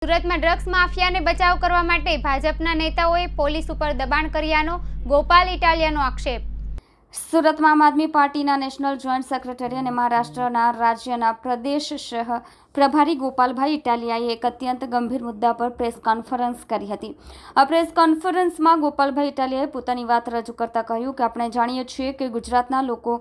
સુરતમાં ડ્રગ્સ માફિયાને બચાવ કરવા માટે ભાજપના નેતાઓએ પોલીસ ઉપર દબાણ કર્યાનો ગોપાલ ઇટાલિયાનો આક્ષેપ। સુરતમાં આમ આદમી પાર્ટીના નેશનલ જોઈન્ટ સેક્રેટરી અને મહારાષ્ટ્રના રાજ્યના પ્રદેશ સહ પ્રભારી ગોપાલભાઈ ઇટાલિયાએ એક અત્યંત ગંભીર મુદ્દા પર પ્રેસ કોન્ફરન્સ કરી હતી। આ પ્રેસ કોન્ફરન્સમાં ગોપાલભાઈ ઇટાલિયાએ પોતાની વાત રજૂ કરતા કહ્યું કે આપણે જાણીએ છીએ કે ગુજરાતના લોકો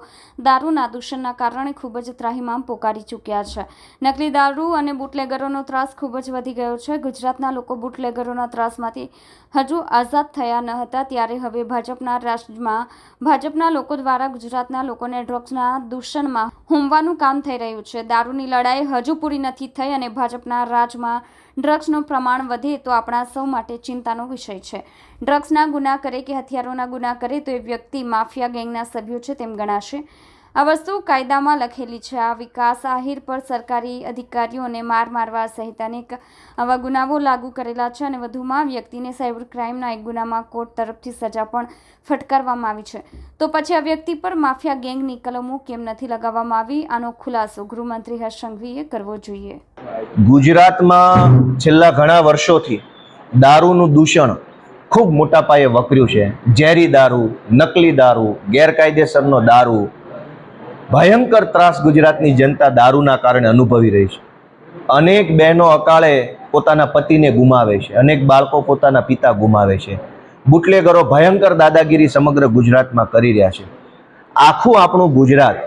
દારૂના દૂષણના કારણે ખૂબ જ ત્રાહિમામ પોકારી ચૂક્યા છે। નકલી દારૂ અને બુટલેગરોનો ત્રાસ ખૂબ જ વધી ગયો છે। ગુજરાતના લોકો બુટલેગરોના ત્રાસમાંથી હજુ આઝાદ થયા ન હતા, ત્યારે હવે ભાજપના રાજ્યમાં ભાજપના લોકો દ્વારા ગુજરાતના લોકોને ડ્રગ્સના દૂષણમાં હોમવાનું કામ થઈ રહ્યું છે। દારૂની લડાઈ હજુ પૂરી નથી થઈ અને ભાજપના રાજમાં ડ્રગ્સનું પ્રમાણ વધે તો આપણા સૌ માટે ચિંતાનો વિષય છે। ડ્રગ્સના ગુના કરે કે હથિયારોના ગુના કરે તો એ વ્યક્તિ માફિયા ગેંગના સભ્યો છે તેમ ગણાશે। આ વસ્તુ કાયદામાં લખેલી છે। આ વિકાસ આહિર પર સરકારી અધિકારીઓને મારવા સહિત અનેક આવા ગુનાઓ લાગુ કરેલા છે અને વધુમાં વ્યક્તિને સાયબર ક્રાઇમના એક ગુનામાં કોર્ટ તરફથી સજા પણ ફટકારવામાં આવી છે, તો પછી આ વ્યક્તિ પર માફિયા ગેંગની કલમો કેમ નથી લગાવવામાં આવી? આનો ખુલાસો ગૃહમંત્રી હર્ષ સંઘવીએ કરવો જોઈએ। ગુજરાતમાં છેલ્લા ઘણા વર્ષોથી દારૂનું દૂષણ ખૂબ મોટા પાયે વકર્યું છે। ઝેરી દારૂ, નકલી દારૂ, ગેરકાયદેસરનો દારૂ, ભયંકર ત્રાસ ગુજરાતની જનતા દારૂના કારણે અનુભવી રહી છે। અનેક બહેનો અકાળે પોતાના પતિને ગુમાવે છે, અનેક બાળકો પોતાના પિતા ગુમાવે છે। બુટલેગરો ભયંકર દાદાગીરી સમગ્ર ગુજરાતમાં કરી રહ્યા છે। આખું આપણું ગુજરાત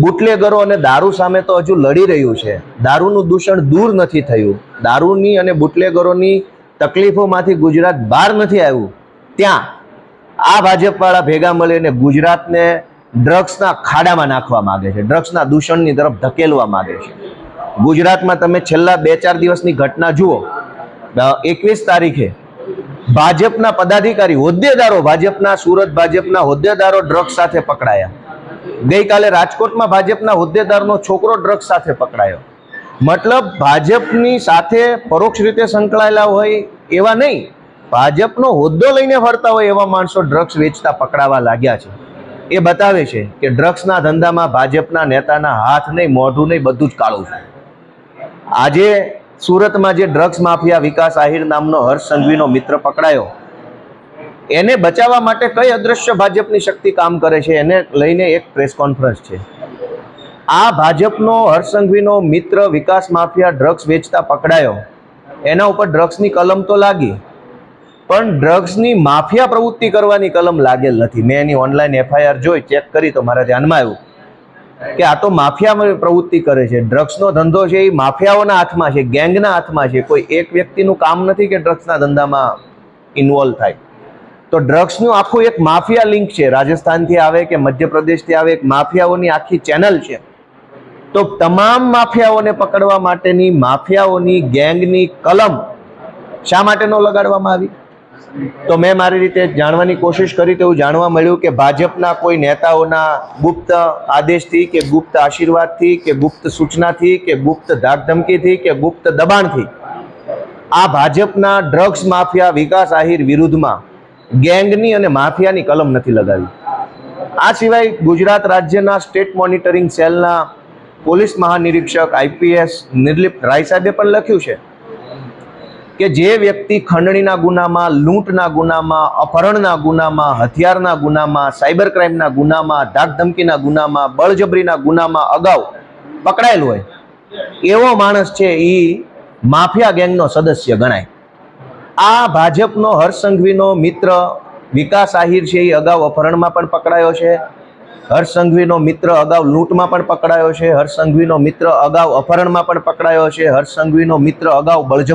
બુટલેગરો અને દારૂ સામે તો હજુ લડી રહ્યું છે। દારૂનું દૂષણ દૂર નથી થયું, દારૂની અને બુટલેગરોની તકલીફોમાંથી ગુજરાત બહાર નથી આવ્યું, ત્યાં આ ભાજપવાળા ભેગા મળીને ગુજરાતને ડ્રગ્સના ખાડામાં નાખવા માંગે છે, ડ્રગ્સના દૂષણની તરફ ધકેલવા માંગે છે। ગુજરાતમાં તમે છેલ્લા 2-4 દિવસની ઘટના જુઓ। 21 તારીખે ભાજપના પદાધિકારી હોદ્દેદારો, ભાજપના સુરત ભાજપના હોદ્દેદારો ડ્રગ્સ સાથે પકડાયા। ગઈકાલે રાજકોટમાં ભાજપના હોદ્દેદારનો છોકરો ડ્રગ્સ સાથે પકડાયો। મતલબ ભાજપની સાથે પરોક્ષ રીતે સંકળાયેલા હોય એવા નહીં, ભાજપનો હોદ્દો લઈને ફરતા હોય એવા માણસો ડ્રગ્સ વેચતા પકડાવા લાગ્યા છે। એ બતાવે છે કે ડ્રગ્સના ધંધામાં ભાજપના નેતાના હાથ નહીં, મોઢું નહીં, બધું જ કાળું છે। આજે સુરતમાં જે ડ્રગ્સ માફિયા વિકાસ આહિર નામનો હર્ષ સંઘવીનો મિત્ર પકડાયો, એને બચાવવા માટે કઈ અદ્રશ્ય ભાજપની શક્તિ કામ કરે છે એને લઈને એક પ્રેસ કોન્ફરન્સ છે। આ ભાજપનો હર્ષ સંઘવીનો મિત્ર વિકાસ માફિયા ડ્રગ્સ વેચતા પકડાયો, એના ઉપર ડ્રગ્સની કલમ તો લાગી, પણ ડ્રગ્સની માફિયા પ્રવૃત્તિ કરવાની કલમ લાગેલ નથી। મેં એની ઓનલાઈન એફઆઈઆર જોઈ, ચેક કરી તો મારા ધ્યાનમાં આવ્યું કે આ તો માફિયા પ્રવૃત્તિ કરે છે। ડ્રગ્સનો ધંધો છે એ માફિયાઓના હાથમાં છે, ગેંગના હાથમાં છે। કોઈ એક વ્યક્તિનું કામ નથી કે ડ્રગ્સના ધંધામાં ઇન્વોલ્વ થાય। તો ડ્રગ્સનું આખું એક માફિયા લિંક છે, રાજસ્થાનથી આવે કે મધ્યપ્રદેશથી આવે, એક માફિયાઓની આખી ચેનલ છે। તો તમામ માફિયાઓને પકડવા માટેની માફિયાઓની ગેંગની કલમ શા માટે ન લગાડવામાં આવી? તો મેં મારી રીતે જાણવાની કોશિશ કરી તો એવું જાણવા મળ્યું કે ભાજપના કોઈ નેતાઓના ગુપ્ત આદેશથી કે ગુપ્ત આશીર્વાદથી કે ગુપ્ત સૂચનાથી કે ગુપ્ત ધાકધમકીથી કે ગુપ્ત દબાણથી આ ભાજપના ડ્રગ્સ માફિયા વિકાસ આહિર વિરુદ્ધમાં ગેંગની અને માફિયાની કલમ નથી લગાવી। આ સિવાય ગુજરાત રાજ્યના સ્ટેટ મોનિટરિંગ સેલના પોલીસ મહાનિરીક્ષક આઈપીએસ નિર્લિપ્ત રાય સાહેબે પણ લખ્યું છે કે જે વ્યક્તિ ખંડણીના ગુનામાં, લૂંટના ગુનામાં, અપહરણના ગુનામાં, હથિયારના ગુનામાં, સાયબર ક્રાઇમના ગુનામાં, ધાકધમકીના ગુનામાં, બળજબરીના ગુનામાં અગાઉ પકડાયેલો હોય એવો માણસ છે એ માફિયા ગેંગનો સદસ્ય ગણાય। આ ભાજપનો હર્ષ સંઘવીનો મિત્ર વિકાસ આહિર છે એ અગાઉ અપહરણમાં પણ પકડાયો છે, હર્ષ સંઘવીનો મિત્ર અગાઉ લૂંટમાં પણ પકડાયો છે, હર્ષ સંઘવીનો મિત્ર અગાઉ અપહરણમાં પણ પકડાયો છે, હર્ષ સંઘવીનો મિત્ર અગાઉ બળજબરી